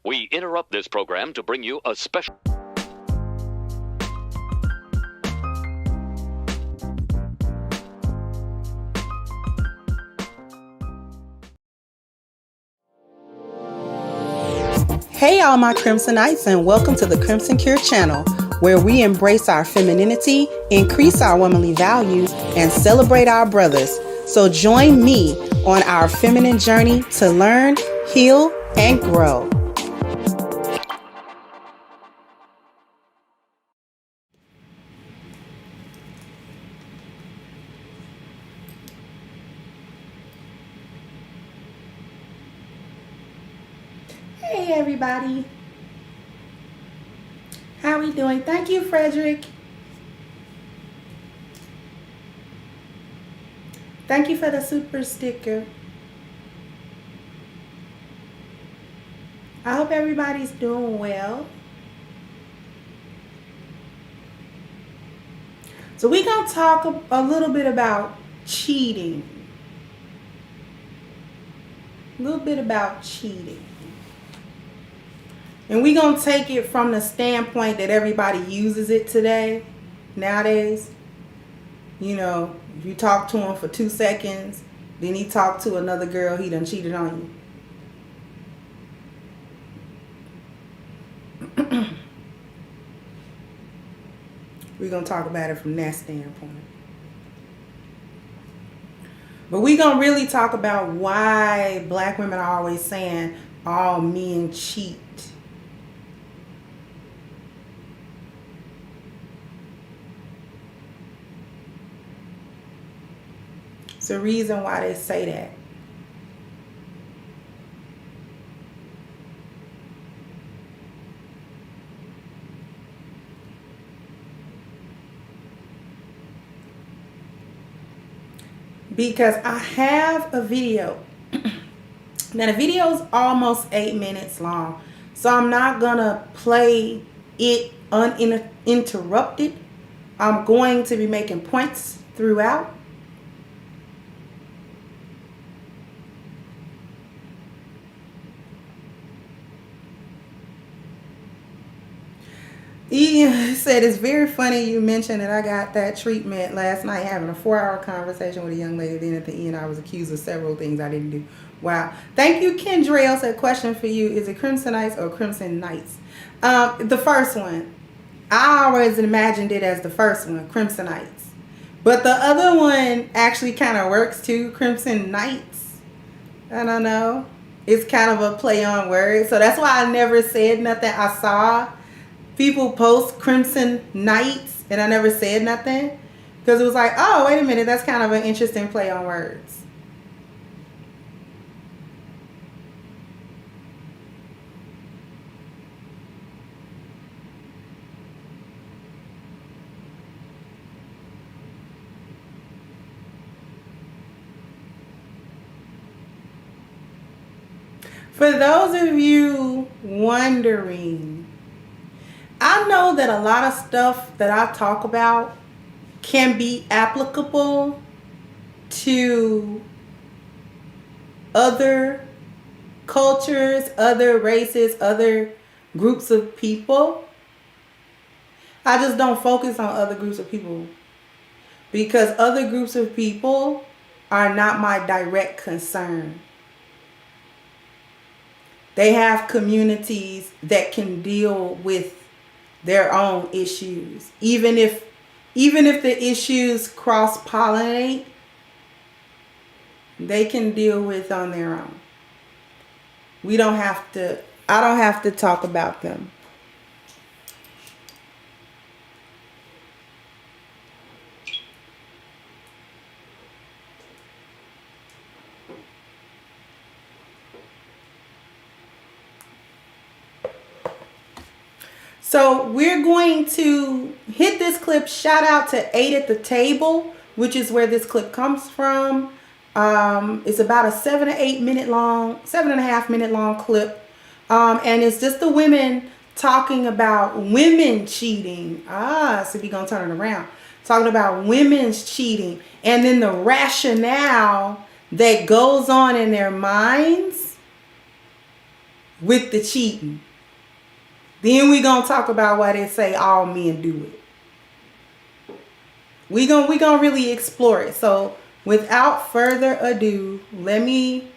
We interrupt this program to bring you a special... Hey all my Crimsonites, and welcome to the Crimson Cure channel, where we embrace our femininity, increase our womanly value, and celebrate our brothers. So join me on our feminine journey to learn, heal, and grow. Hey everybody, how are we doing? Thank you, Frederick. Thank you for the super sticker. I hope everybody's doing well. So we're going to talk a little bit about cheating. A little bit about cheating. And we're going to take it from the standpoint that everybody uses it today, nowadays. You know, if you talk to him for 2 seconds, then he talked to another girl, he done cheated on you. We're going to talk about it from that standpoint. But we're going to really talk about why black women are always saying all men cheat. It's a reason why they say that. Because I have a video. Now the video is almost 8 minutes long. So I'm not going to play it uninterrupted. I'm going to be making points throughout. He said, it's very funny you mentioned that I got that treatment last night having a 4-hour conversation with a young lady. Then at the end, I was accused of several things I didn't do. Wow. Thank you, Kendra. Said, question for you. Is it Crimsonites or Crimson Knights? The first one. I always imagined it as the first one, Crimsonites. But the other one actually kind of works too, Crimson Knights. I don't know. It's kind of a play on words. So that's why I never said nothing. I saw people post Crimson Knights and I never said nothing because it was like, oh, wait a minute, that's kind of an interesting play on words. For those of you wondering, I know that a lot of stuff that I talk about can be applicable to other cultures, other races, other groups of people. I just don't focus on other groups of people because other groups of people are not my direct concern. They have communities that can deal with their own issues. Even if the issues cross-pollinate, they can deal with on their own. I don't have to talk about them. So we're going to hit this clip. Shout out to 8 at the Table, which is where this clip comes from. It's about a 7.5 minute long clip. And it's just the women talking about women cheating. So we're going to turn it around. Talking about women's cheating. And then the rationale that goes on in their minds with the cheating. Then we gonna talk about why they say all men do it. We gonna really explore it. So without further ado, let me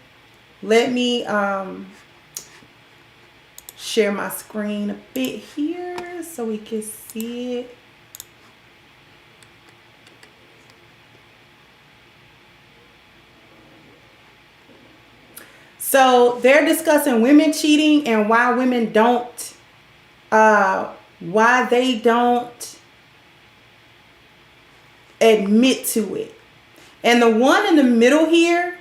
share my screen a bit here so we can see it. So they're discussing women cheating and why women don't, why they don't admit to it. And the one in the middle here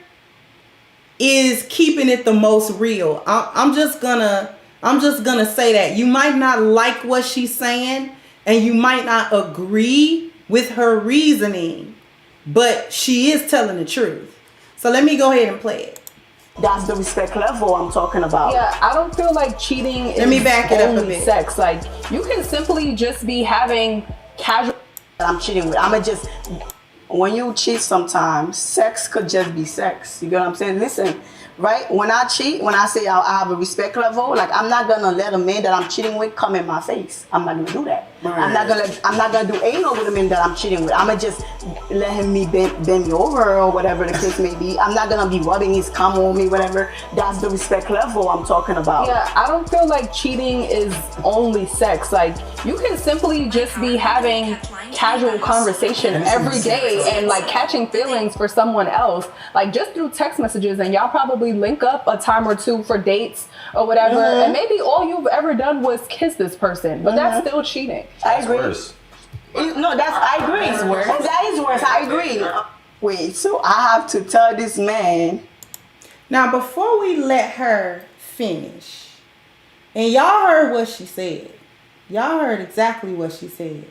is keeping it the most real. I'm just gonna say that you might not like what she's saying and you might not agree with her reasoning, but she is telling the truth. So let me go ahead and play it. That's the respect level I'm talking about. Yeah, I don't feel like cheating is Let me back it up a only bit. sex. Like, you can simply just be having casual... I'm cheating with. I'ma just, when you cheat sometimes, sex could just be sex. You get what I'm saying? Listen, right? When I cheat, when I say I have a respect level, like I'm not gonna let a man that I'm cheating with come in my face. I'm not gonna do that. Right. I'm not gonna do anal with a man that I'm cheating with. I'ma just let him bend me over or whatever the case may be. I'm not gonna be rubbing his cum on me, whatever. That's the respect level I'm talking about. Yeah, I don't feel like cheating is only sex. Like, you can simply just be having casual conversation every day and like catching feelings for someone else, like just through text messages, and y'all probably link up a time or two for dates or whatever, and maybe all you've ever done was kiss this person, but that's still cheating. I agree. Worse. No, I agree. That's worse. That is worse. I agree. Wait, so I have to tell this man. Now, before we let her finish, and y'all heard what she said. Y'all heard exactly what she said.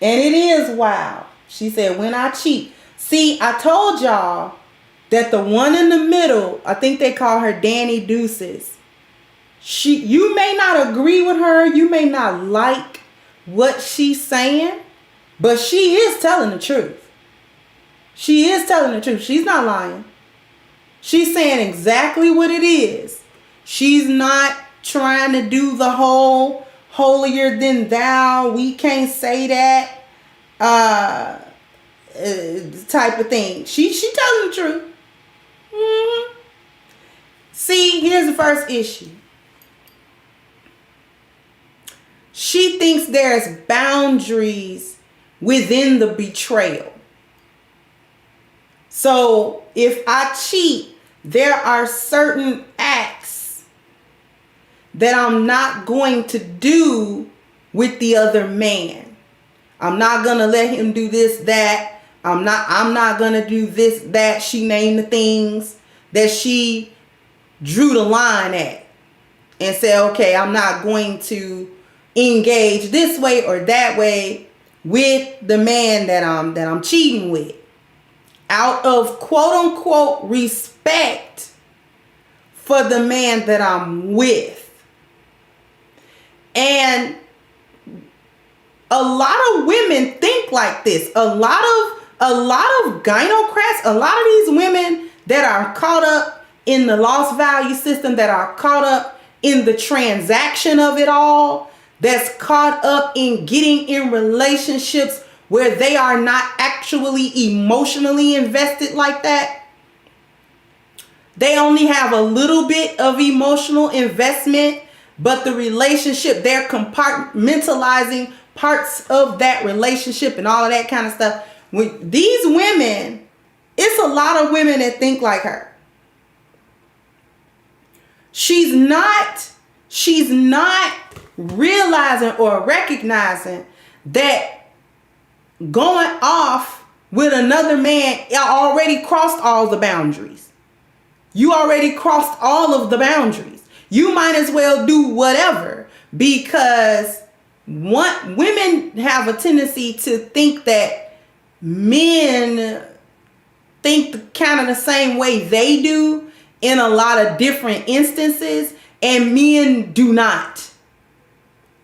And it is wild. She said, when I cheat. See, I told y'all that the one in the middle, I think they call her Danny Deuces. You may not agree with her. You may not like what she's saying, but she is telling the truth. She is telling the truth. She's not lying. She's saying exactly what it is. She's not trying to do the whole holier than thou, we can't say that type of thing. She telling the truth. Mm-hmm. See, here's the first issue. She thinks there's boundaries within the betrayal. So if I cheat, there are certain acts that I'm not going to do with the other man. I'm not going to let him do this, that. I'm not going to do this, that. She named the things that she drew the line at and said, okay, I'm not going to engage this way or that way with the man that I'm cheating with, out of quote unquote respect for the man that I'm with. And a lot of women think like this. A lot of gynocrats, a lot of these women that are caught up in the lost value system, that are caught up in the transaction of it all, that's caught up in getting in relationships where they are not actually emotionally invested like that. They only have a little bit of emotional investment, but the relationship, they're compartmentalizing parts of that relationship and all of that kind of stuff. When these women, it's a lot of women that think like her. She's not realizing or recognizing that going off with another man already crossed all the boundaries. You already crossed all of the boundaries. You might as well do whatever, because women have a tendency to think that men think kind of the same way they do in a lot of different instances, and men do not.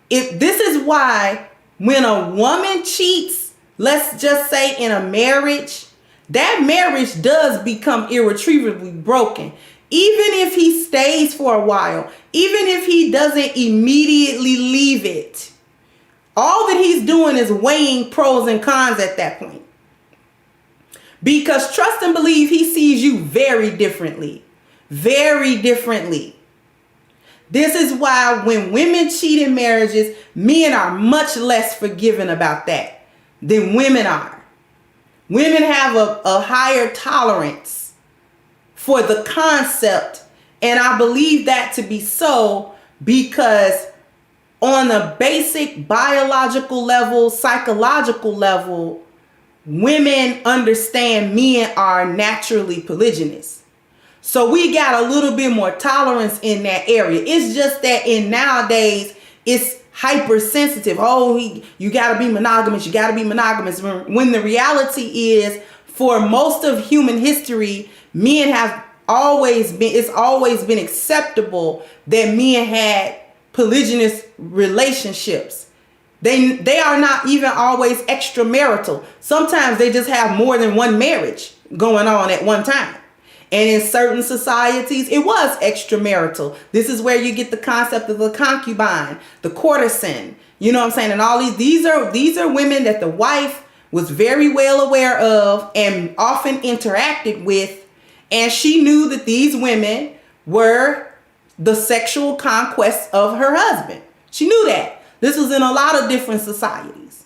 This is why when a woman cheats, let's just say in a marriage, that marriage does become irretrievably broken. even if he stays for a while, even if he doesn't immediately leave it, all that he's doing is weighing pros and cons at that point. Because trust and believe, he sees you very differently. Very differently. This is why when women cheat in marriages, men are much less forgiving about that than women are. Women have a higher tolerance for the concept, and I believe that to be so because on a basic biological level, psychological level, women understand men are naturally polygynous. So we got a little bit more tolerance in that area. It's just that in nowadays, it's hypersensitive. Oh, you got to be monogamous. You got to be monogamous. When the reality is, for most of human history, men have it's always been acceptable that men had polygynous relationships. They are not even always extramarital. Sometimes they just have more than one marriage going on at one time. And in certain societies, it was extramarital. This is where you get the concept of the concubine, the courtesan. You know what I'm saying? And all these are women that the wife was very well aware of and often interacted with. And she knew that these women were the sexual conquests of her husband. She knew that. This was in a lot of different societies.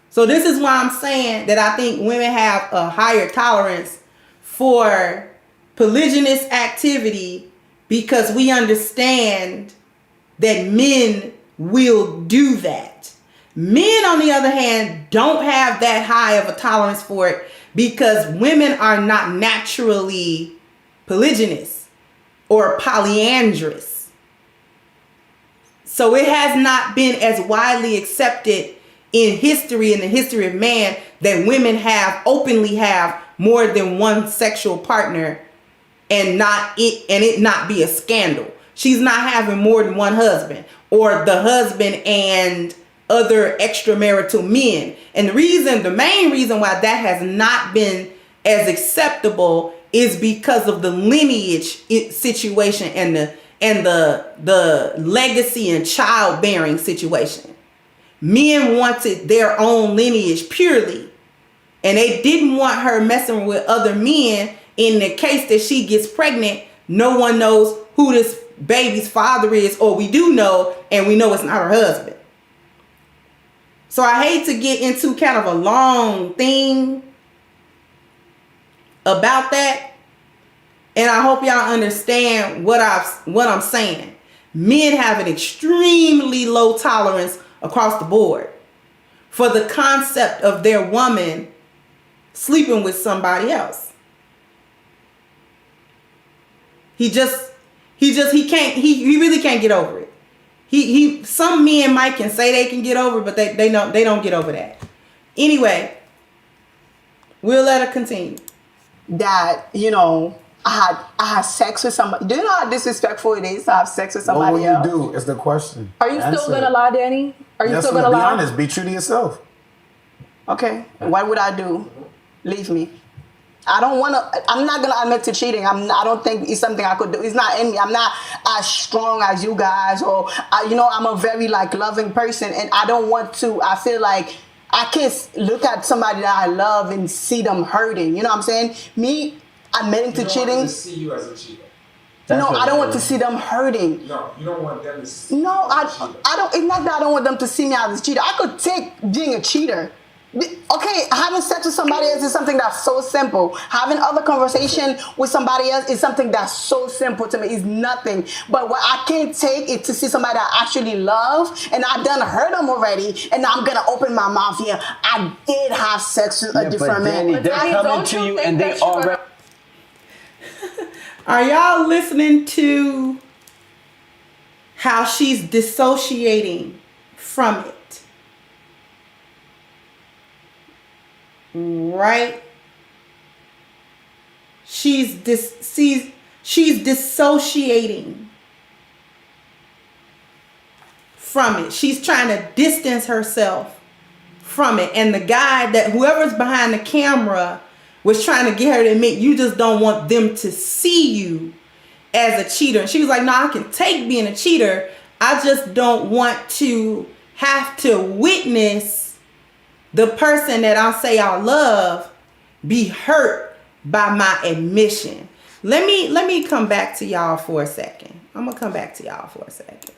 So this is why I'm saying that I think women have a higher tolerance for polygynous activity, because we understand that men will do that. Men, on the other hand, don't have that high of a tolerance for it because women are not naturally polygynous or polyandrous. So it has not been as widely accepted in history, in the history of man, that women openly have more than one sexual partner and it not be a scandal. She's not having more than one husband, or the husband and other extramarital men. And the main reason why that has not been as acceptable is because of the lineage situation and the legacy and childbearing situation. Men wanted their own lineage purely, and they didn't want her messing with other men. In the case that she gets pregnant, no one knows who this baby's father is, or we do know, and we know it's not her husband. So I hate to get into kind of a long thing about that, and I hope y'all understand what I'm saying. Men have an extremely low tolerance across the board for the concept of their woman sleeping with somebody else. He really can't get over it. Some men might can say they can get over it, but they don't get over that. Anyway, we'll let her continue. That, I had sex with somebody. Do you know how disrespectful it is to have sex with somebody else? What will you do is the question. Are you still gonna lie, Danny? Are you still gonna lie? Be honest. Be true to yourself. Okay. What would I do? Leave me. I'm not going to admit to cheating. I don't think it's something I could do. It's not in me. I'm not as strong as you guys, or, I'm a very loving person, and I don't want to, I feel like I can't look at somebody that I love and see them hurting. You know what I'm saying? Me admitting to cheating. Want them to see you as a cheater. No, I don't want to see them hurting. No, you don't want them to see you as a cheater. I don't, it's not that I don't want them to see me as a cheater. I could take being a cheater. Okay, having sex with somebody else is something that's so simple. Having other conversation with somebody else is something that's so simple to me. It's nothing. But what I can't take is to see somebody that I actually love, and I done hurt them already, and now I'm gonna open my mouth here. I did have sex with a different man. They're coming to you and they already. Are y'all listening to how she's dissociating from it? Right? She's dissociating from it. She's trying to distance herself from it. And the guy whoever's behind the camera was trying to get her to admit, you just don't want them to see you as a cheater. And she was like, no, I can take being a cheater. I just don't want to have to witness the person that I say I love be hurt by my admission. Let me come back to y'all for a second. I'm gonna come back to y'all for a second.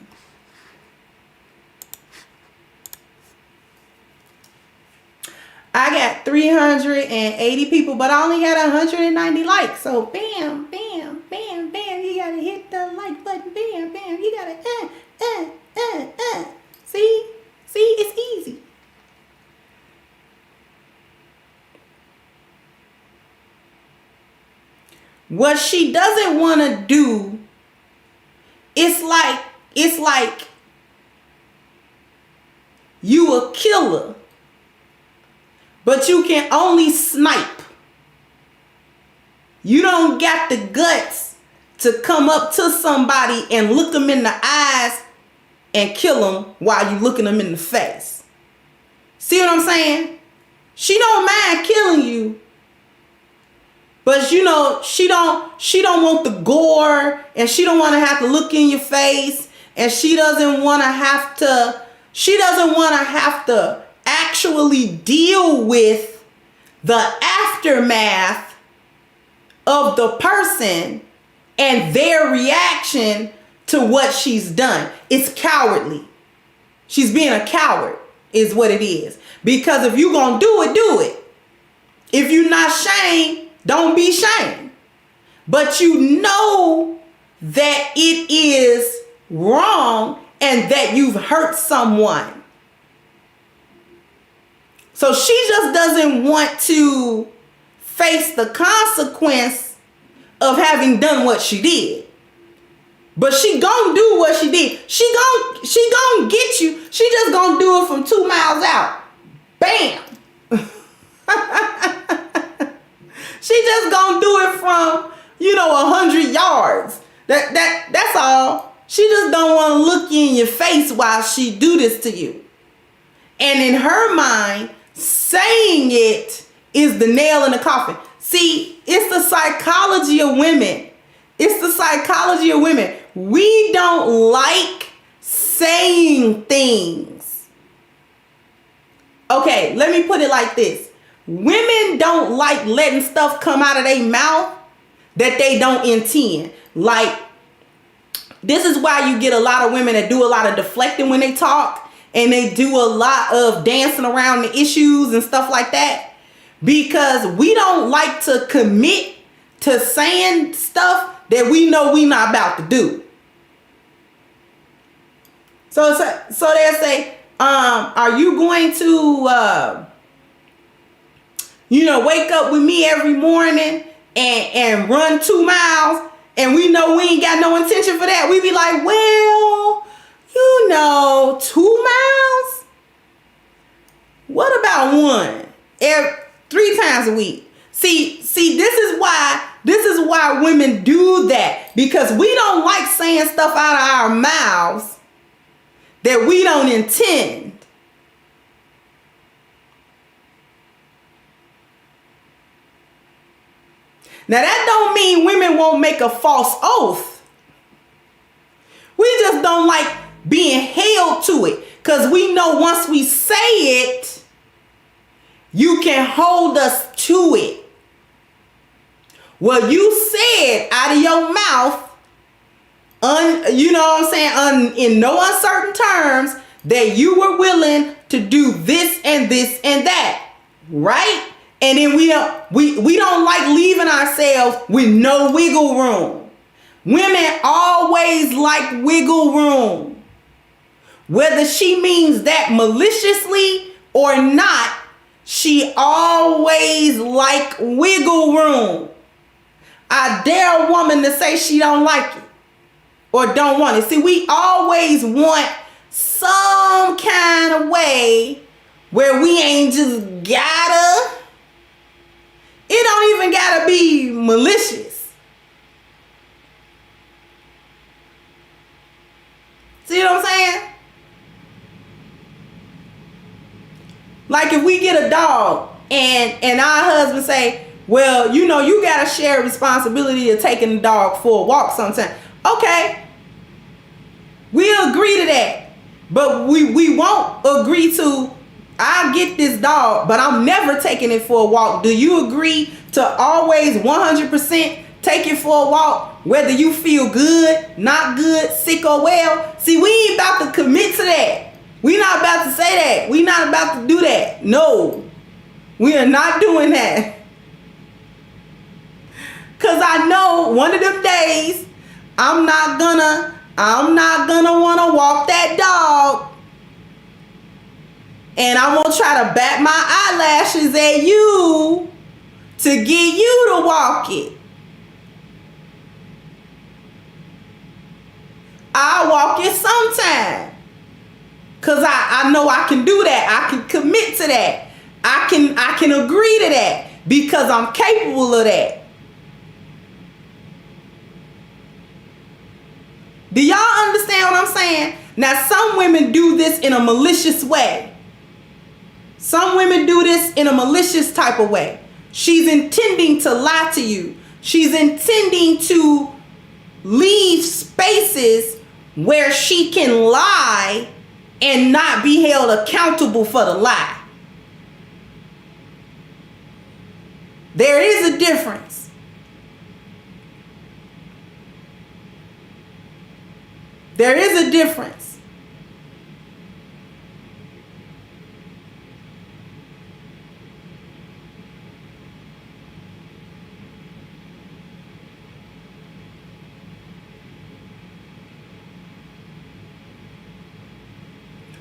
I got 380 people, but I only had 190 likes. So bam, bam, bam, bam. You gotta hit the like button. Bam, bam. You gotta See, it's easy. What she doesn't want to do, it's like you a killer, but you can only snipe. You don't got the guts to come up to somebody and look them in the eyes and kill them while you looking them in the face. See what I'm saying? She don't mind killing you, but you know, she don't want the gore, and she don't want to have to look in your face, and she doesn't want to have to actually deal with the aftermath of the person and their reaction to what she's done. It's cowardly. She's being a coward is what it is. Because if you gonna do it, do it. If you're not shamed, don't be shamed. But you know that it is wrong and that you've hurt someone. So she just doesn't want to face the consequence of having done what she did. But she gonna do what she did. She gonna get you. She just gonna do it from 2 miles out. Bam. She just gonna do it from, 100 yards. That's all. She just don't want to look you in your face while she do this to you. And in her mind, saying it is the nail in the coffin. See, it's the psychology of women. It's the psychology of women. We don't like saying things. Okay, let me put it like this. Women don't like letting stuff come out of their mouth that they don't intend. Like, this is why you get a lot of women that do a lot of deflecting when they talk, and they do a lot of dancing around the issues and stuff like that, because we don't like to commit to saying stuff that we know we not about to do. So they'll say, are you going to, wake up with me every morning and run 2 miles? And we know we ain't got no intention for that. We be like, well, 2 miles? What about one? 3 times a week. See, this is why women do that, because we don't like saying stuff out of our mouths that we don't intend. Now that don't mean women won't make a false oath. We just don't like being held to it, because we know once we say it, you can hold us to it. Well, you said out of your mouth, in no uncertain terms, that you were willing to do this and this and that, right? And then we don't like leaving ourselves with no wiggle room. Women always like wiggle room. Whether she means that maliciously or not, she always like wiggle room. I dare a woman to say she don't like it or don't want it. See, we always want some kind of way where we ain't just gotta. It don't even gotta be malicious. See what I'm saying? Like if we get a dog and our husband say, well, you know, you got to share responsibility of taking the dog for a walk sometime. Okay. We'll agree to that. But we won't agree to, I'll get this dog, but I'm never taking it for a walk. Do you agree to always 100% take it for a walk, whether you feel good, not good, sick or well? See, we ain't about to commit to that. We not about to say that. We not about to do that. No, we are not doing that. Cause I know one of them days I'm not gonna want to walk that dog, and I'm gonna try to bat my eyelashes at you to get you to walk it. I'll walk it sometime. Cause I know I can do that. I can commit to that. I can agree to that because I'm capable of that. Do y'all understand what I'm saying? Now, some women do this in a malicious way. Some women do this in a malicious type of way. She's intending to lie to you. She's intending to leave spaces where she can lie and not be held accountable for the lie. There is a difference. There is a difference.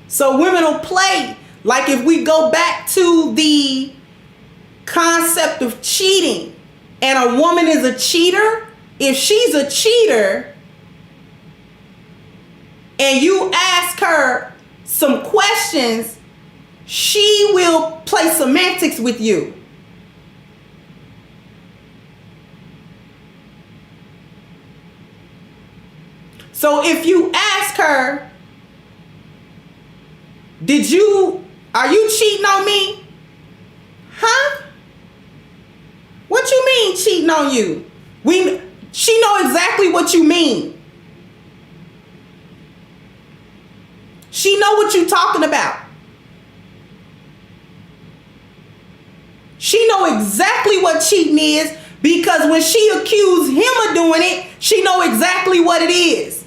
So women will play. Like if we go back to the concept of cheating, and a woman is a cheater, if she's a cheater and you ask her some questions, she will play semantics with you. So if you ask her, are you cheating on me? Huh? What you mean cheating on you? She know exactly what you mean. She know what you talking about. She know exactly what cheating is, because when she accused him of doing it, she know exactly what it is.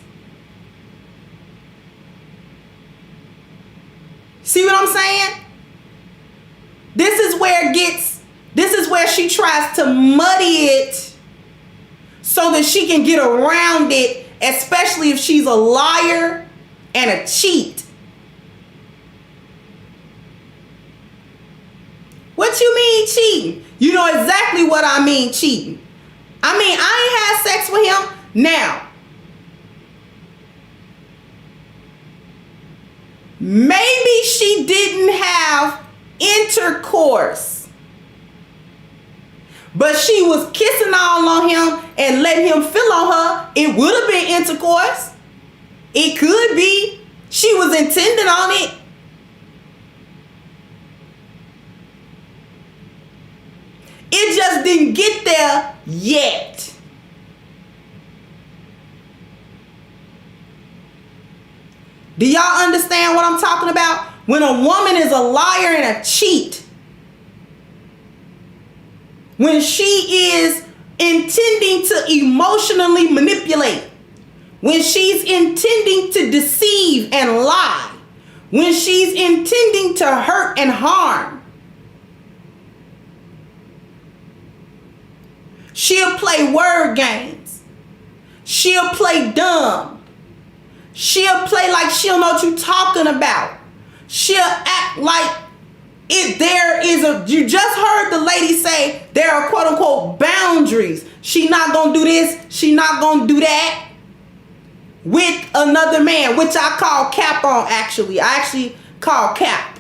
See what I'm saying? This is where she tries to muddy it so that she can get around it, especially if she's a liar and a cheat. What you mean cheating? You know exactly what I mean cheating. I mean, I ain't had sex with him. Now, maybe she didn't have intercourse, but she was kissing all on him and letting him feel on her. It would have been intercourse. It could be. She was intending on it. It just didn't get there yet. Do y'all understand what I'm talking about? When a woman is a liar and a cheat, when she is intending to emotionally manipulate, when she's intending to deceive and lie, when she's intending to hurt and harm, she'll play word games. She'll play dumb. She'll play like she don't know what you're talking about. She'll act like you just heard the lady say there are quote unquote boundaries. She not gonna do this, she not gonna do that with another man, which I call cap on actually. I actually call cap.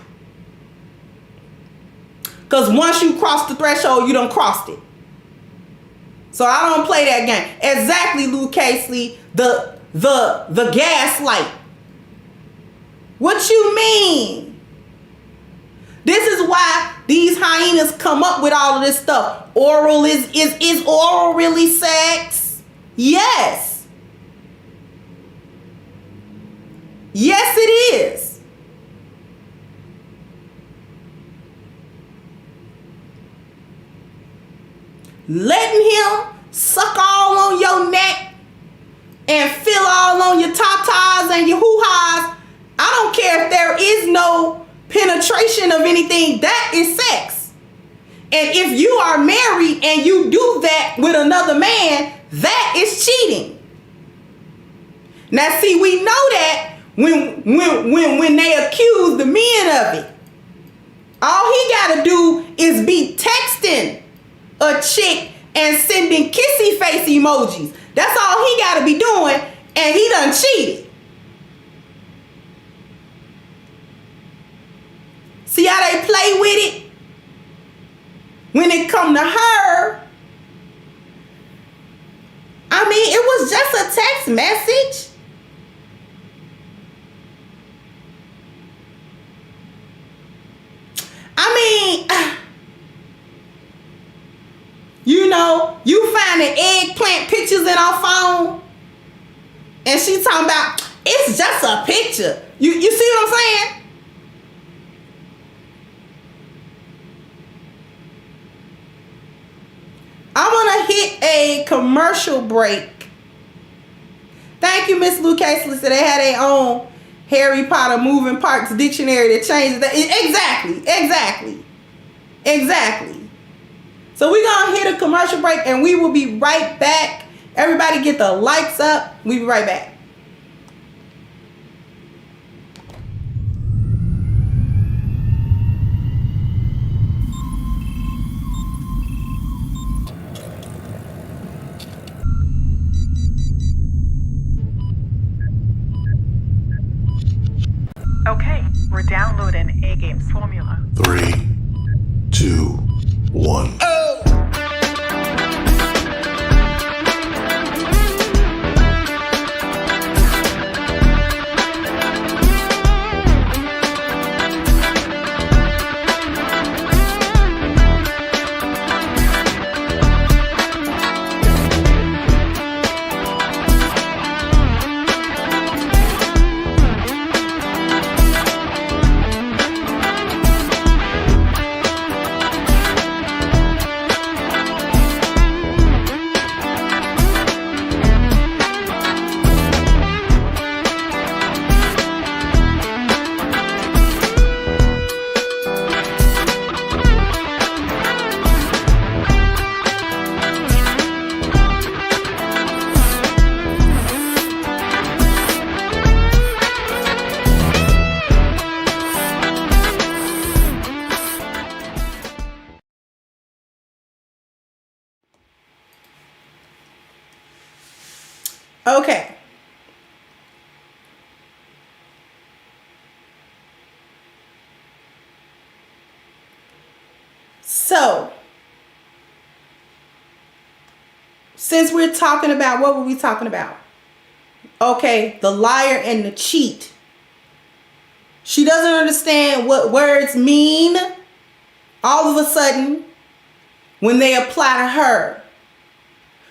Because once you cross the threshold, you done crossed it. So I don't play that game. Exactly, Lou Casely, the gaslight. What you mean? This is why these hyenas come up with all of this stuff. Oral is oral really sex? Yes. Yes, it is. Letting him suck all on your neck and feel all on your tatas and your hoo-has. I don't care if there is no penetration of anything. That is sex. And if you are married and you do that with another man, that is cheating. Now see, we know that when they accuse the men of it. All he gotta do is be texting a chick and sending kissy face emojis. That's all he gotta be doing, and he done cheated. See how they play with it? When it come to her, I mean, it was just a text message. I mean, you know, you finding eggplant pictures in our phone, and she talking about, it's just a picture. You see what I'm saying? I'm going to hit a commercial break. Thank you, Miss Lou Casely. So they had their own Harry Potter moving parts dictionary that changes that. Exactly. So we're going to hit a commercial break and we will be right back. Everybody get the lights up. We'll be right back. Okay, we're downloading A Game's formula. 3, 2, 1. Okay. So, since we're talking about, what were we talking about? Okay, the liar and the cheat. She doesn't understand what words mean all of a sudden when they apply to her.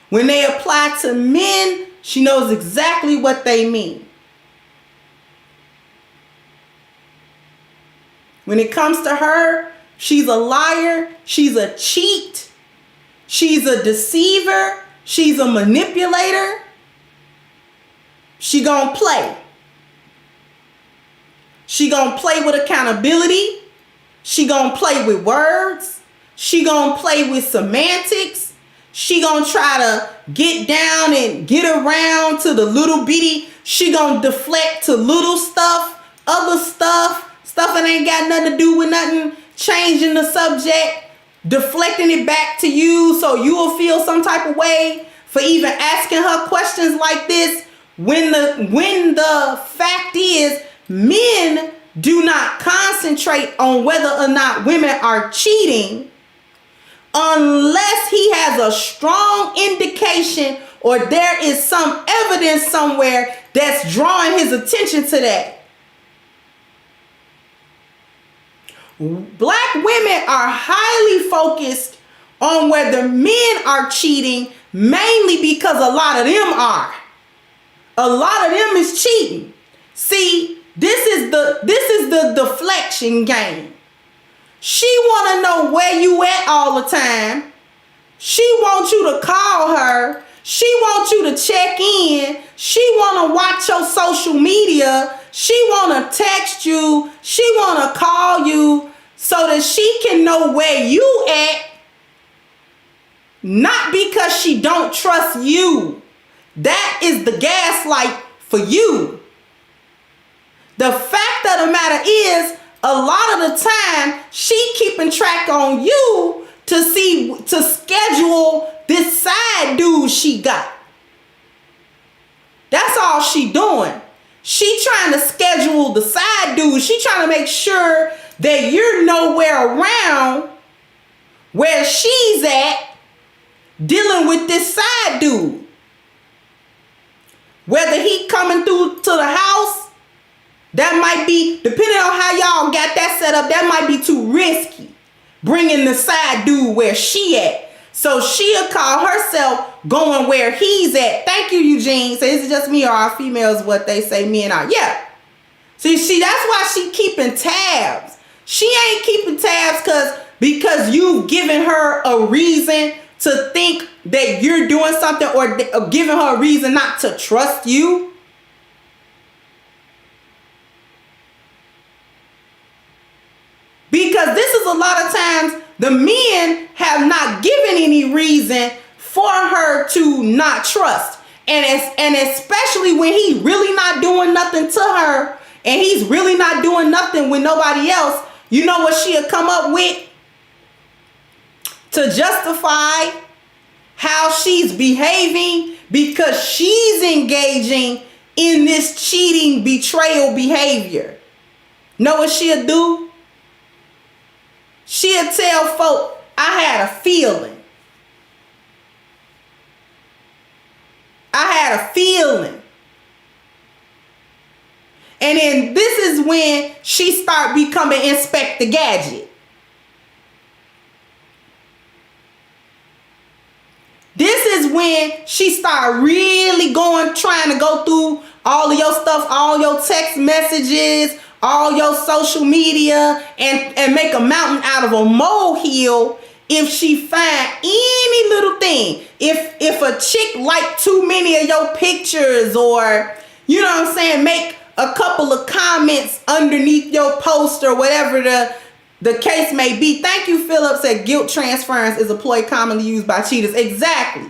When they apply to men, she knows exactly what they mean. When it comes to her, she's a liar, she's a cheat, she's a deceiver, she's a manipulator. She gonna play. She gonna play with accountability. She gonna play with words. She gonna play with semantics. She gonna try to get down and get around to the little bitty. She gonna deflect to little stuff, other stuff that ain't got nothing to do with nothing, changing the subject, deflecting it back to you so you will feel some type of way for even asking her questions like this, when the fact is men do not concentrate on whether or not women are cheating unless he has a strong indication or there is some evidence somewhere that's drawing his attention to that. Black women are highly focused on whether men are cheating, mainly because a lot of them are. A lot of them is cheating. See, this is the deflection game. She want to know where you at all the time. She wants you to call her. She wants you to check in. She want to watch your social media. She want to text you. She want to call you so that she can know where you at. Not because she don't trust you. That is the gaslight for you. The fact of the matter is, a lot of the time, she keeping track on you to schedule this side dude she got. That's all she doing. She trying to schedule the side dude. She trying to make sure that you're nowhere around where she's at dealing with this side dude. Whether he coming through to the house, that might be, depending on how y'all got that set up, that might be too risky. Bringing the side dude where she at. So she'll call herself going where he's at. Thank you, Eugene. So is it just me or are females what they say men are? Yeah. See, that's why she keeping tabs. She ain't keeping tabs because you've given her a reason to think that you're doing something or giving her a reason not to trust you. Because this is a lot of times the men have not given any reason for her to not trust. And especially when he's really not doing nothing to her and he's really not doing nothing with nobody else, you know what she'll come up with to justify how she's behaving, because she's engaging in this cheating, betrayal behavior. Know what she'll do? She'll tell folk, I had a feeling. I had a feeling. And then this is when she start becoming Inspector Gadget. This is when she start really trying to go through all of your stuff, all your text messages, all your social media, and make a mountain out of a molehill if she find any little thing. If a chick like too many of your pictures, or, you know what I'm saying, make a couple of comments underneath your post or whatever the case may be. Thank you, Philip, said guilt transference is a ploy commonly used by cheaters. Exactly.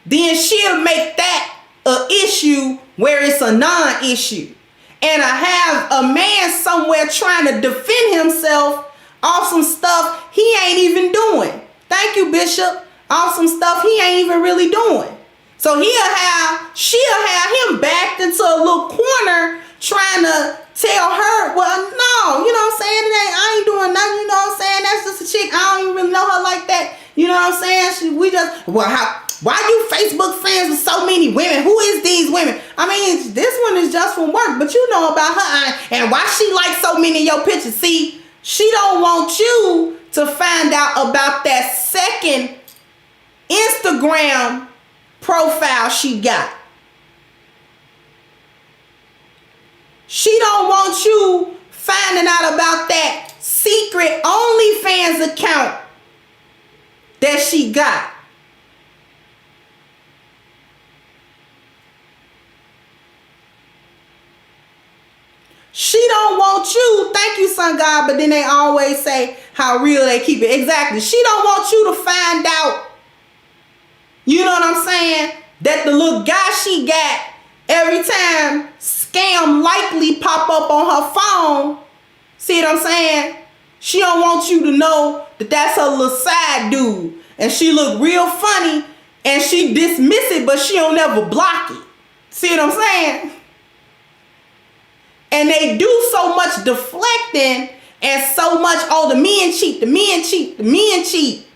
Then she'll make that an issue where it's a non-issue. And I have a man somewhere trying to defend himself off some stuff he ain't even doing. Thank you, Bishop. Off some stuff he ain't even really doing. So she'll have him backed into a little corner trying to tell her, well, no, you know what I'm saying? I ain't doing nothing, you know what I'm saying? That's just a chick. I don't even really know her like that. You know what I'm saying? Why you Facebook friends with so many women? Who is these women? I mean, this one is just from work, but you know about her and why she likes so many of your pictures. See, she don't want you to find out about that second Instagram profile she got. She don't want you finding out about that secret OnlyFans account that she got. She don't want you, thank you, Sun God, but then they always say how real they keep it. Exactly. She don't want you to find out, you know what I'm saying, that the little guy she got, every time scam likely pop up on her phone. See what I'm saying? She don't want you to know that that's her little side dude. And she look real funny and she dismiss it, but she don't ever block it. See what I'm saying? And they do so much deflecting and so much, oh, the men cheat, the men cheat, the men cheat.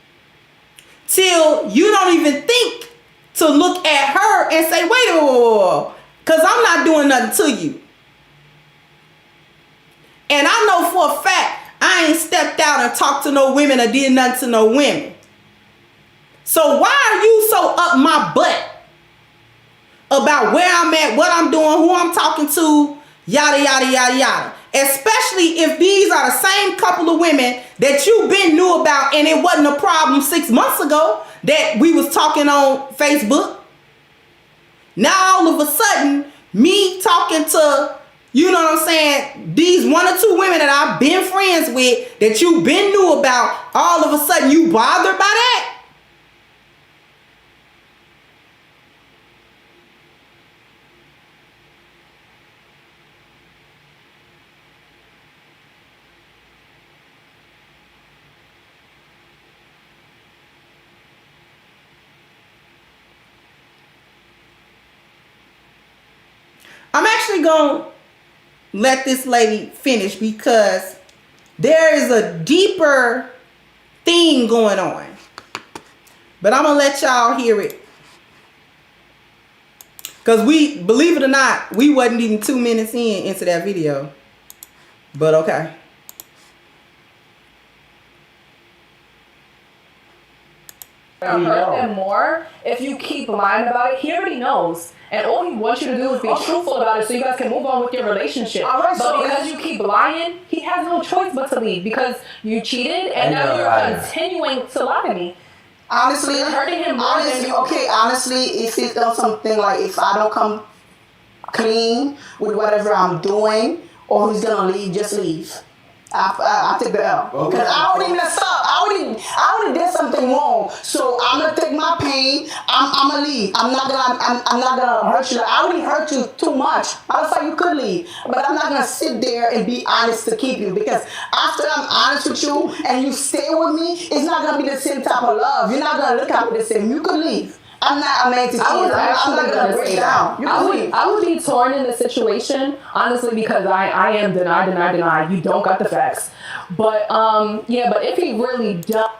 Till you don't even think to look at her and say, wait a minute, because I'm not doing nothing to you. And I know for a fact, I ain't stepped out and talked to no women or did nothing to no women. So why are you so up my butt about where I'm at, what I'm doing, who I'm talking to, yada, yada, yada, yada? Especially if these are the same couple of women that you been knew about and it wasn't a problem 6 months ago that we was talking on Facebook. Now all of a sudden, me talking to, you know what I'm saying, these 1 or 2 women that I've been friends with, that you been knew about, all of a sudden you bothered by that? I'm actually going to let this lady finish because there is a deeper thing going on. But I'm going to let y'all hear it. Because we, believe it or not, we wasn't even 2 minutes into that video. But okay. Hurt them more if you keep lying about it. He already knows. And all he wants you to do is be truthful about it so you guys can move on with your relationship. But because you keep lying, he has no choice but to leave because you cheated and now you're continuing to lie to me. Honestly, you're hurting him more than you. Okay, honestly, if it's done something like if I don't come clean with whatever I'm doing, or he's gonna leave, just leave. I take the L because I already messed up. I already did something wrong. So I'm gonna take my pain. I'm gonna leave. I'm not gonna hurt you. I already hurt you too much. I was like, you could leave, but I'm not gonna sit there and be honest to keep you because after I'm honest with you and you stay with me, it's not gonna be the same type of love. You're not gonna look at me the same. You could leave. I'm not a man to keep. I'm not gonna break down. I would be torn in the situation, honestly, because I am deny. You don't got the facts. But yeah, but if he really does.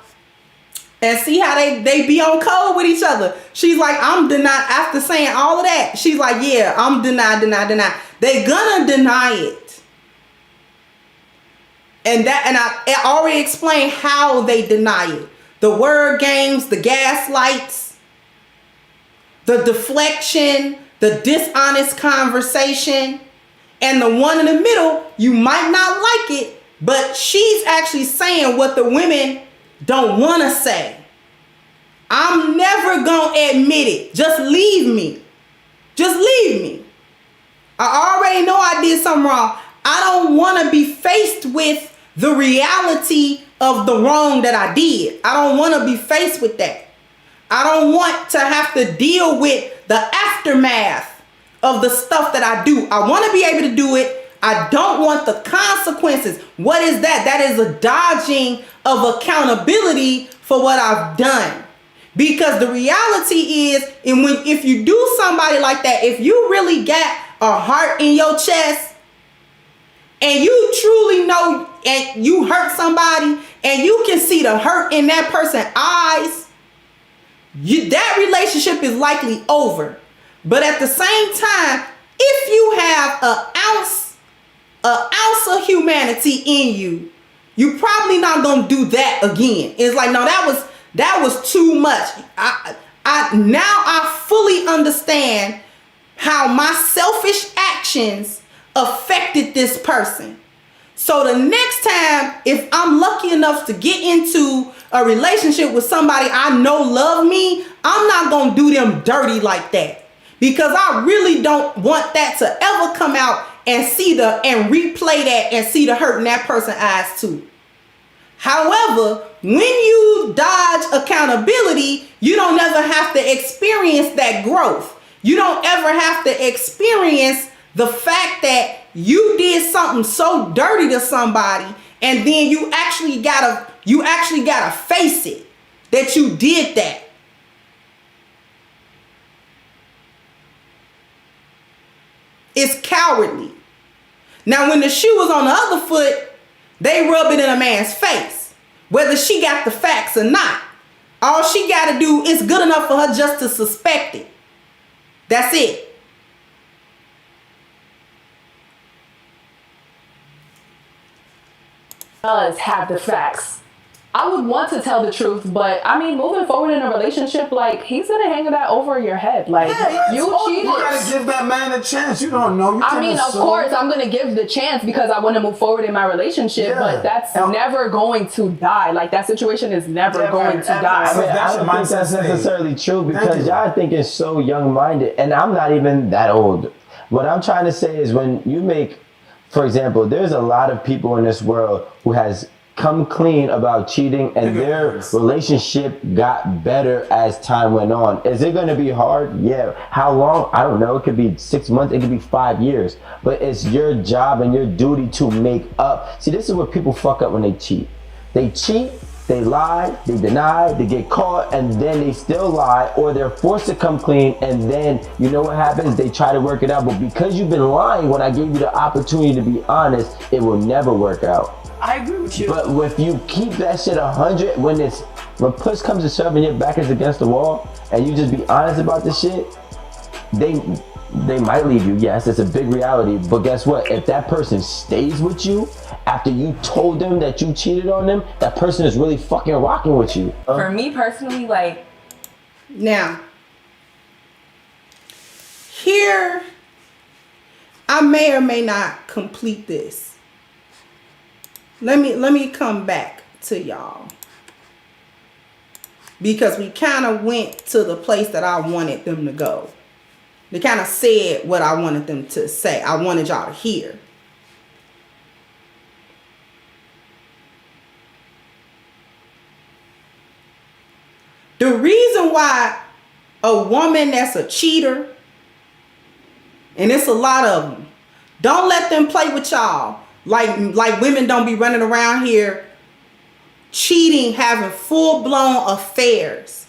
And see how they be on code with each other. She's like, I'm denied. After saying all of that, she's like, yeah, I'm denied. They gonna deny it. And I already explained how they deny it. The word games, the gaslights, the deflection, the dishonest conversation, and the one in the middle, you might not like it, but she's actually saying what the women don't want to say. I'm never going to admit it. Just leave me. Just leave me. I already know I did something wrong. I don't want to be faced with the reality of the wrong that I did. I don't want to be faced with that. I don't want to have to deal with the aftermath of the stuff that I do. I want to be able to do it. I don't want the consequences. What is that? That is a dodging of accountability for what I've done. Because the reality is, if you do somebody like that, if you really got a heart in your chest and you truly know and you hurt somebody and you can see the hurt in that person's eyes, that relationship is likely over. But at the same time, if you have an ounce of humanity in you, you probably not gonna do that again. It's like, no, that was too much. Now I fully understand how my selfish actions affected this person. So the next time, if I'm lucky enough to get into a relationship with somebody I know love me, I'm not going to do them dirty like that. Because I really don't want that to ever come out and replay that and see the hurt in that person's eyes too. However, when you dodge accountability, you don't ever have to experience that growth. You don't ever have to experience the fact that you did something so dirty to somebody and then you actually gotta face it that you did that. It's cowardly. Now, when the shoe was on the other foot, they rub it in a man's face, whether she got the facts or not. All she got to do is good enough for her just to suspect it. That's it. does have the facts. I would want to tell the truth, but I mean, moving forward in a relationship, like, he's gonna hang that over your head. Like, you cheated. You gotta give that man a chance. You don't know. I mean, of course, I'm gonna give the chance because I want to move forward in my relationship, but that's never going to die. Like, that situation is never going to die. I mean, I don't think that's necessarily true because y'all think it's so young-minded, and I'm not even that old. What I'm trying to say is when you make, for example, there's a lot of people in this world who has come clean about cheating and their relationship got better as time went on. Is it going to be hard? Yeah. How long? I don't know. It could be 6 months. It could be 5 years. But it's your job and your duty to make up. See, this is where people fuck up when they cheat. They cheat, they lie, they deny, they get caught, and then they still lie, or they're forced to come clean, and then you know what happens? They try to work it out. But because you've been lying when I gave you the opportunity to be honest, it will never work out. I agree with you. But if you keep that shit 100, when push comes to shove and your back is against the wall, and you just be honest about the shit, they might leave you. Yes, it's a big reality. But guess what? If that person stays with you after you told them that you cheated on them, that person is really fucking rocking with you. For me personally, like, now, here, I may or may not complete this. Let me come back to y'all, because we kind of went to the place that I wanted them to go. They kind of said what I wanted them to say. I wanted y'all to hear. The reason why a woman that's a cheater, and it's a lot of them, don't let them play with y'all. Like women don't be running around here cheating, having full-blown affairs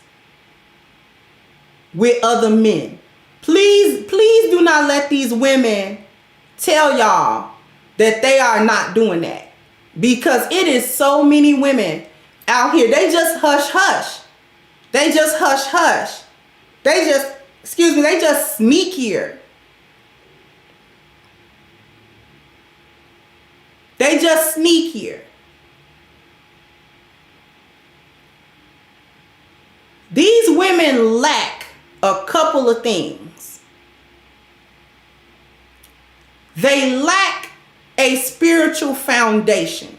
with other men. Please do not let these women tell y'all that they are not doing that. Because it is so many women out here. They just hush hush. They just hush hush. They just sneakier. They just sneakier. These women lack a couple of things. They lack a spiritual foundation.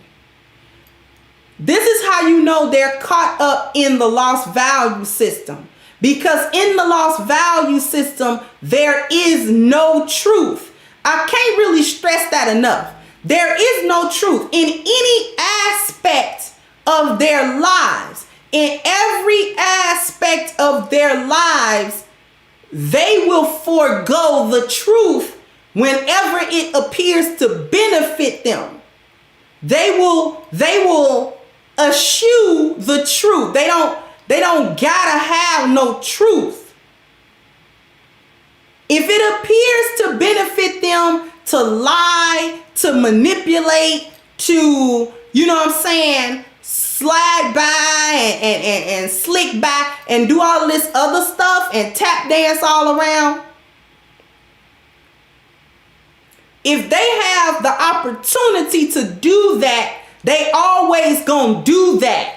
This is how you know they're caught up in the lost value system. Because in the lost value system, there is no truth. I can't really stress that enough. There is no truth in any aspect of their lives. In every aspect of their lives, they will forego the truth whenever it appears to benefit them. They will eschew the truth. They don't gotta have no truth. If it appears to benefit them to lie, to manipulate, to, you know what I'm saying, slide by and slick by and do all this other stuff and tap dance all around. If they have the opportunity to do that, they always gonna do that.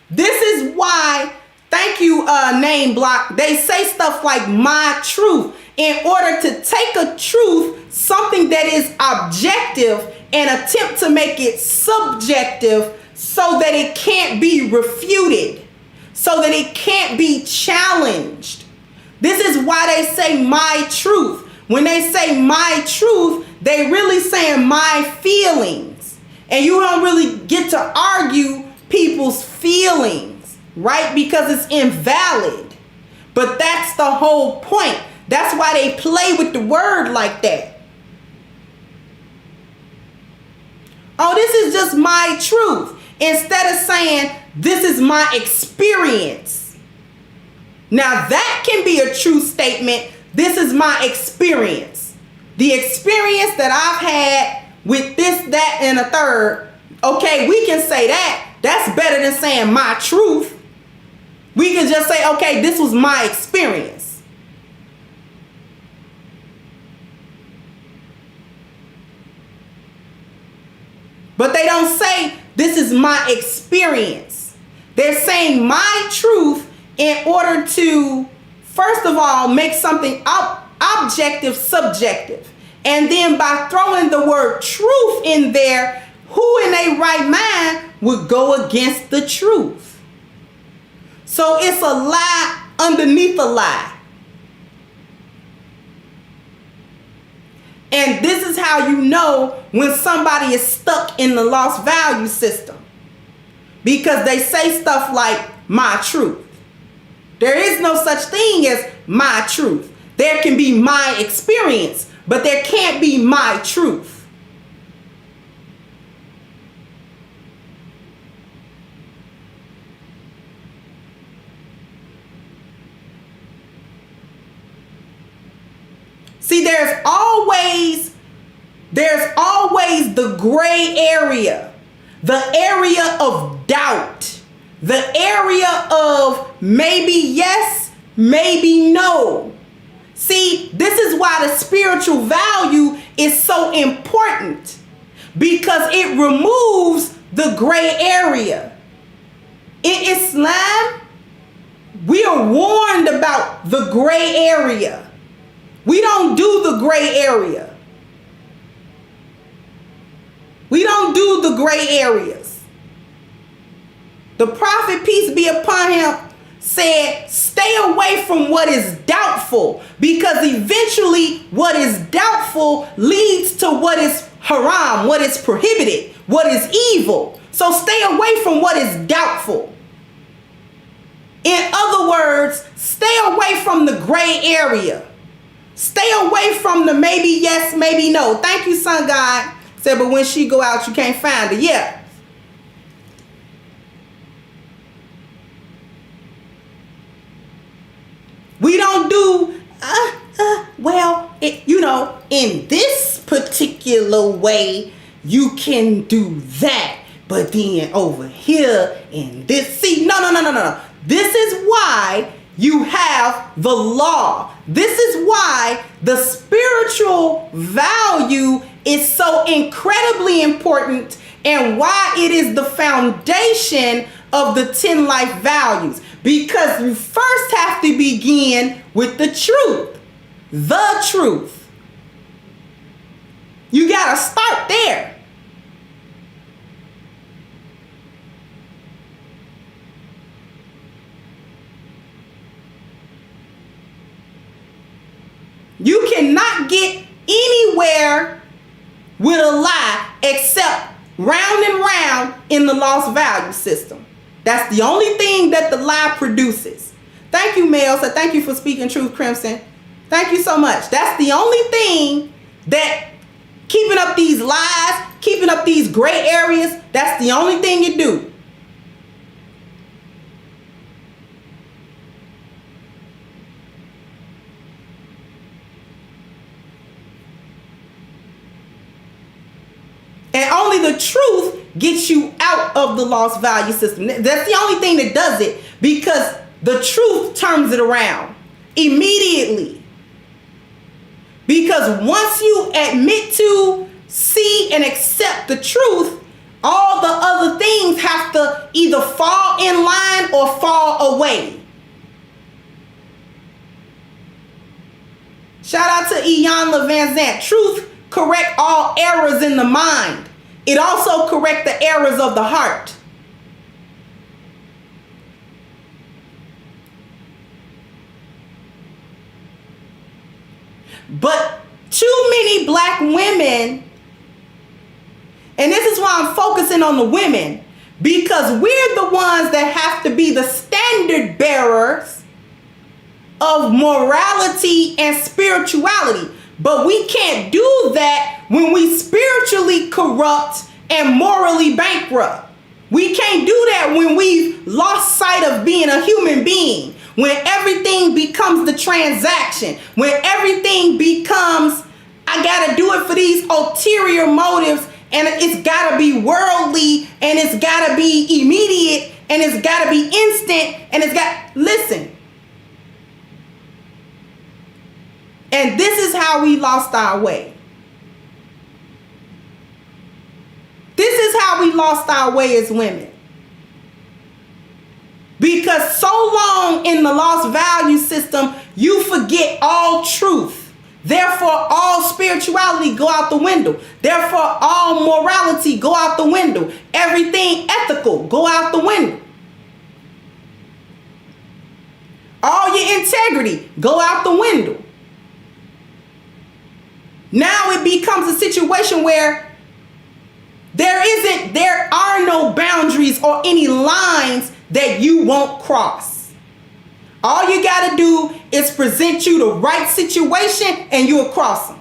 This is why, thank you, name block, they say stuff like my truth in order to take a truth, something that is objective, and attempt to make it subjective so that it can't be refuted, so that it can't be challenged. This is why they say my truth. When they say my truth, they really saying my feelings. And you don't really get to argue people's feelings, right? Because it's invalid. But that's the whole point. That's why they play with the word like that. Oh, this is just my truth. Instead of saying, this is my experience. Now that can be a true statement. This is my experience. The experience that I've had with this, that, and a third. Okay, we can say that. That's better than saying my truth. We can just say, okay, this was my experience. But they don't say, this is my experience. They're saying my truth in order to, first of all, make something objective subjective. And then by throwing the word truth in there, who in a right mind would go against the truth? So it's a lie underneath a lie. And this is how you know when somebody is stuck in the lost value system. Because they say stuff like, my truth. There is no such thing as my truth. There can be my experience, but there can't be my truth. See, there's always the gray area, the area of doubt, the area of maybe yes, maybe no. See, this is why the spiritual value is so important, because it removes the gray area. In Islam, we are warned about the gray area. We don't do the gray area. We don't do the gray areas. The prophet, peace be upon him, said, stay away from what is doubtful, because eventually what is doubtful leads to what is haram, what is prohibited, what is evil. So stay away from what is doubtful. In other words, stay away from the gray area. Stay away from the maybe yes, maybe no. Thank you, son God. Said, but when she go out, you can't find her. Yeah. We don't do, in this particular way, you can do that. But then over here in this, see, no. This is why you have the law. This is why the spiritual value is so incredibly important, and why it is the foundation of the 10 life values. Because you first have to begin with the truth. The truth. You got to start there. You cannot get anywhere with a lie except round and round in the lost value system. That's the only thing that the lie produces. Thank you, Mel. So thank you for speaking truth, Crimson. Thank you so much. That's the only thing that keeping up these lies, keeping up these gray areas, that's the only thing you do. And only the truth gets you out of the lost value system. That's the only thing that does it, because the truth turns it around immediately. Because once you admit to, see, and accept the truth, all the other things have to either fall in line or fall away. Shout out to Iyanla Van Zant. Truth correct all errors in the mind. It also correct the errors of the heart. But too many black women, and this is why I'm focusing on the women, because we're the ones that have to be the standard bearers of morality and spirituality. But we can't do that when we spiritually corrupt and morally bankrupt. We can't do that when we've lost sight of being a human being. When everything becomes the transaction. When everything becomes, I gotta do it for these ulterior motives, and it's gotta be worldly, and it's gotta be immediate, and it's gotta be instant, and listen. And this is how we lost our way. This is how we lost our way as women. Because so long in the lost value system, you forget all truth. Therefore, all spirituality go out the window. Therefore, all morality go out the window. Everything ethical go out the window. All your integrity go out the window. Now it becomes a situation where there are no boundaries or any lines that you won't cross. All you got to do is present you the right situation and you'll cross them.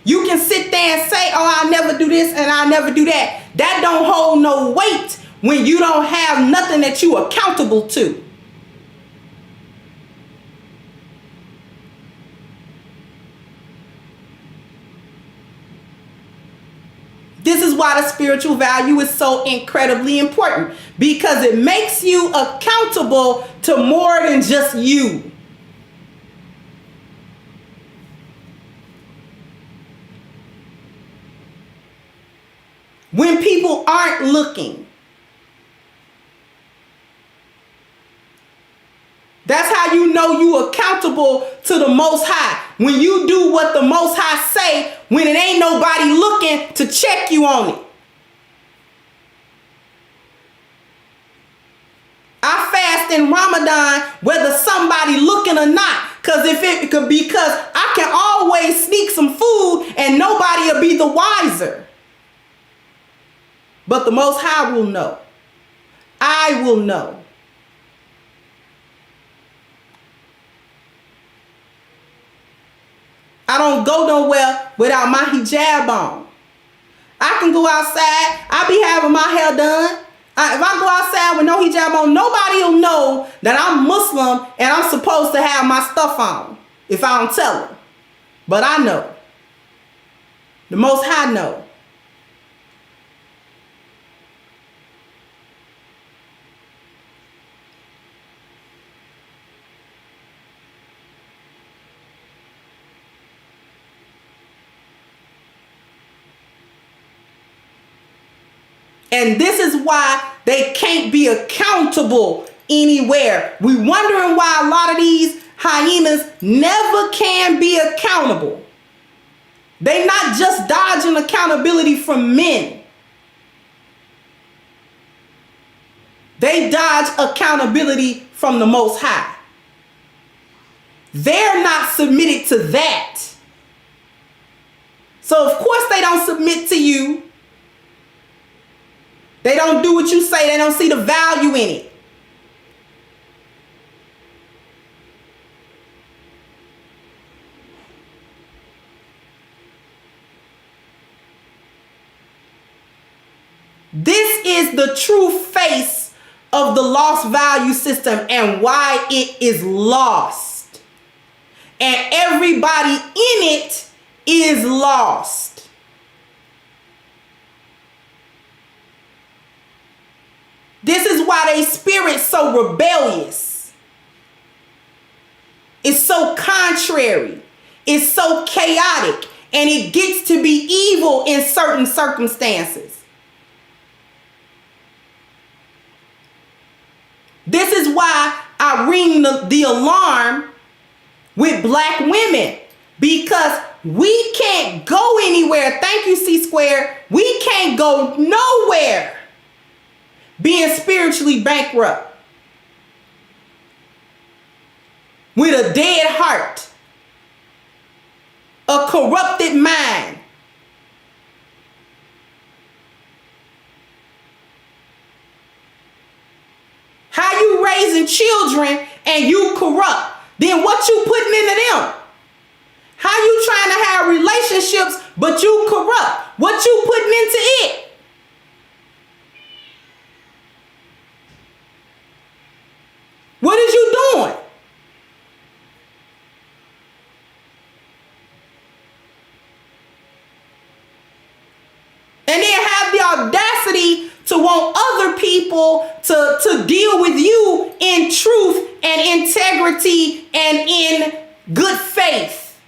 You can sit there and say, oh, I'll never do this and I'll never do that. That don't hold no weight when you don't have nothing that you accountable to. This is why the spiritual value is so incredibly important, because it makes you accountable to more than just you. When people aren't looking, that's how you know you accountable to the Most High. When you do what the Most High say, when it ain't nobody looking to check you on it. I fast in Ramadan whether somebody looking or not. Because I can always sneak some food and nobody will be the wiser. But the Most High will know. I will know. I don't go nowhere without my hijab on. I can go outside. I be having my hair done. If I go outside with no hijab on, nobody will know that I'm Muslim and I'm supposed to have my stuff on if I don't tell them. But I know. The Most High know. And this is why they can't be accountable anywhere. We wondering why a lot of these hyenas never can be accountable. They not just dodging accountability from men. They dodge accountability from the Most High. They're not submitted to that. So of course they don't submit to you. They don't do what you say. They don't see the value in it. This is the true face of the lost value system and why it is lost. And everybody in it is lost. This is why they spirit's so rebellious. It's so contrary. It's so chaotic. And it gets to be evil in certain circumstances. This is why I ring the alarm with black women. Because we can't go anywhere. Thank you, C-Square. We can't go nowhere being spiritually bankrupt, with a dead heart, a corrupted mind. How you raising children and you corrupt? Then what you putting into them? How you trying to have relationships but you corrupt? What you putting into it? What is you doing? And then have the audacity to want other people to deal with you in truth and integrity and in good faith.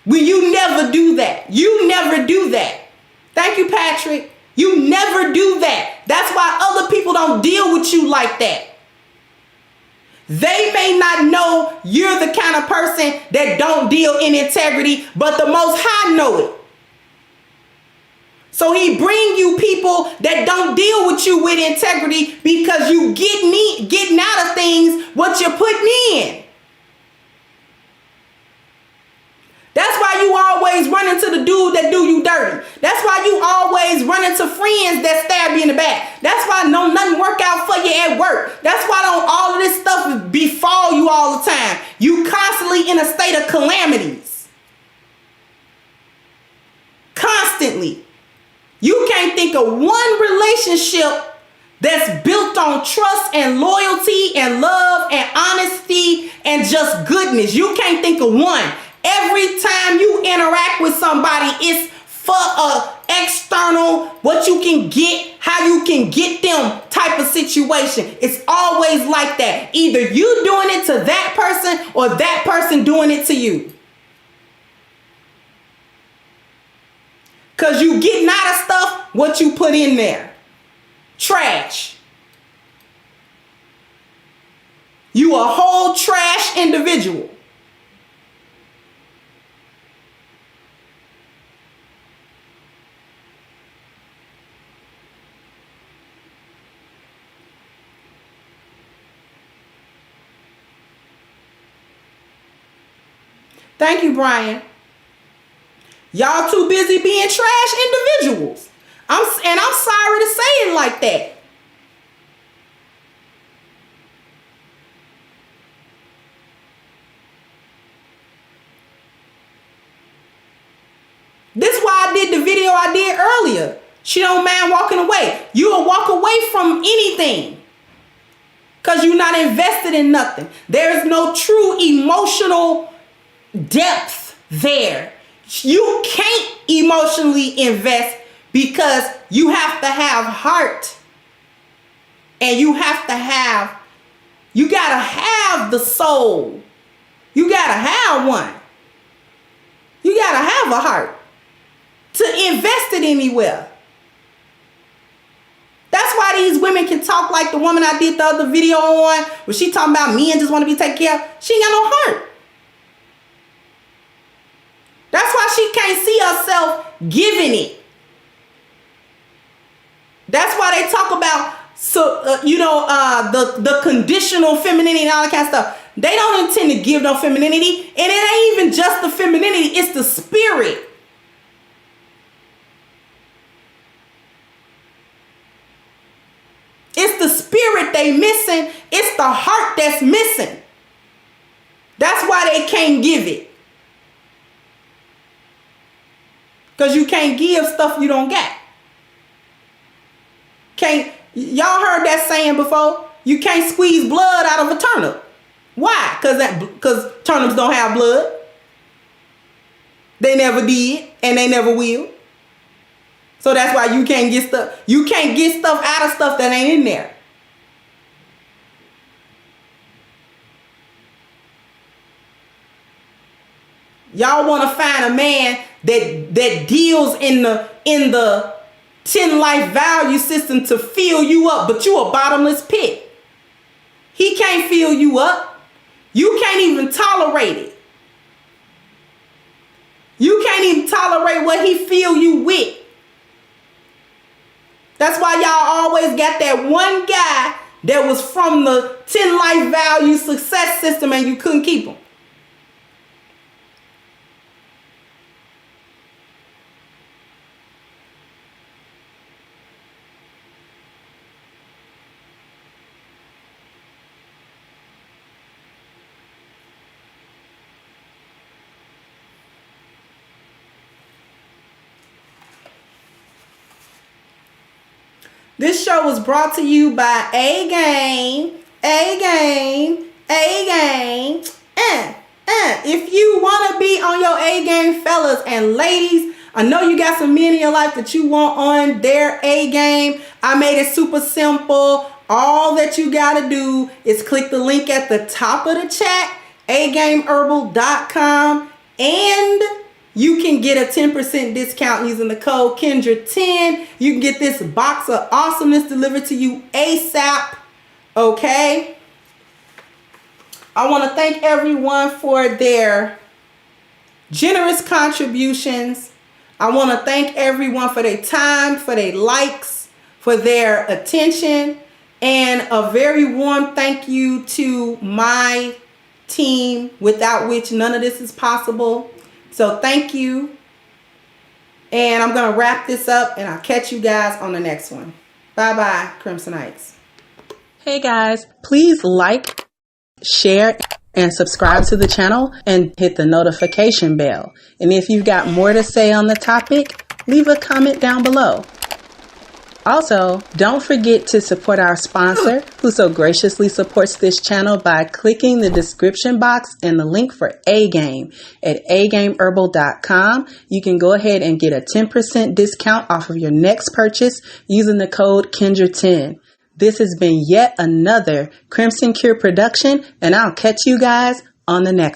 When you never do that. You never do that. Thank you, Patrick. You never do that. That's why other people don't deal with you like that. They may not know you're the kind of person that don't deal in integrity, but the Most High know it. So he bring you people that don't deal with you with integrity because you getting out of things what you're putting in. That's why you always run into the dude that do you dirty. That's why you always run into friends that stab you in the back. That's why nothing work out for you at work. That's why don't all of this stuff befall you all the time. You constantly in a state of calamities. Constantly. You can't think of one relationship that's built on trust and loyalty and love and honesty and just goodness. You can't think of one. Every time you interact with somebody, it's for a external, what you can get, how you can get them type of situation. It's always like that. Either you doing it to that person or that person doing it to you. Because you getting out of stuff what you put in there. Trash. You a whole trash individual. Thank you, Brian. Y'all too busy being trash individuals. I'm sorry to say it like that. This is why I did the video I did earlier. She don't mind walking away. You'll walk away from anything because you're not invested in nothing. There's no true emotional depth there. You can't emotionally invest because you have to have heart, and you gotta have the soul. You gotta have one. You gotta have a heart to invest it anywhere. That's why these women can talk like the woman I did the other video on, where she talking about men just want to be taken care of. She ain't got no heart. That's why she can't see herself giving it. That's why they talk about the conditional femininity and all that kind of stuff. They don't intend to give no femininity, and it ain't even just the femininity, it's the spirit. It's the spirit they missing. It's the heart that's missing. That's why they can't give it. Because you can't give stuff you don't got. Y'all heard that saying before? You can't squeeze blood out of a turnip. Why? Because turnips don't have blood. They never did, and they never will. So that's why you can't get stuff. You can't get stuff out of stuff that ain't in there. Y'all want to find a man that deals in the 10 life value system to fill you up, but you a bottomless pit. He can't fill you up. You can't even tolerate it. You can't even tolerate what he fill you with. That's why y'all always got that one guy that was from the 10 life value success system and you couldn't keep him. This show was brought to you by A Game. If you want to be on your A game, fellas and ladies, I know you got some men in your life that you want on their A game. I made it super simple. All that you got to do is click the link at the top of the chat, agameherbal.com, and you can get a 10% discount using the code Kendra10. You can get this box of awesomeness delivered to you ASAP. Okay? I want to thank everyone for their generous contributions. I want to thank everyone for their time, for their likes, for their attention, and a very warm thank you to my team, without which none of this is possible. So thank you. And I'm going to wrap this up, and I'll catch you guys on the next one. Bye-bye, Crimsonites. Hey guys, please like, share, and subscribe to the channel and hit the notification bell. And if you've got more to say on the topic, leave a comment down below. Also, don't forget to support our sponsor, who so graciously supports this channel by clicking the description box and the link for A-Game at agameherbal.com. You can go ahead and get a 10% discount off of your next purchase using the code Kendra10. This has been yet another Crimson Cure production, and I'll catch you guys on the next one.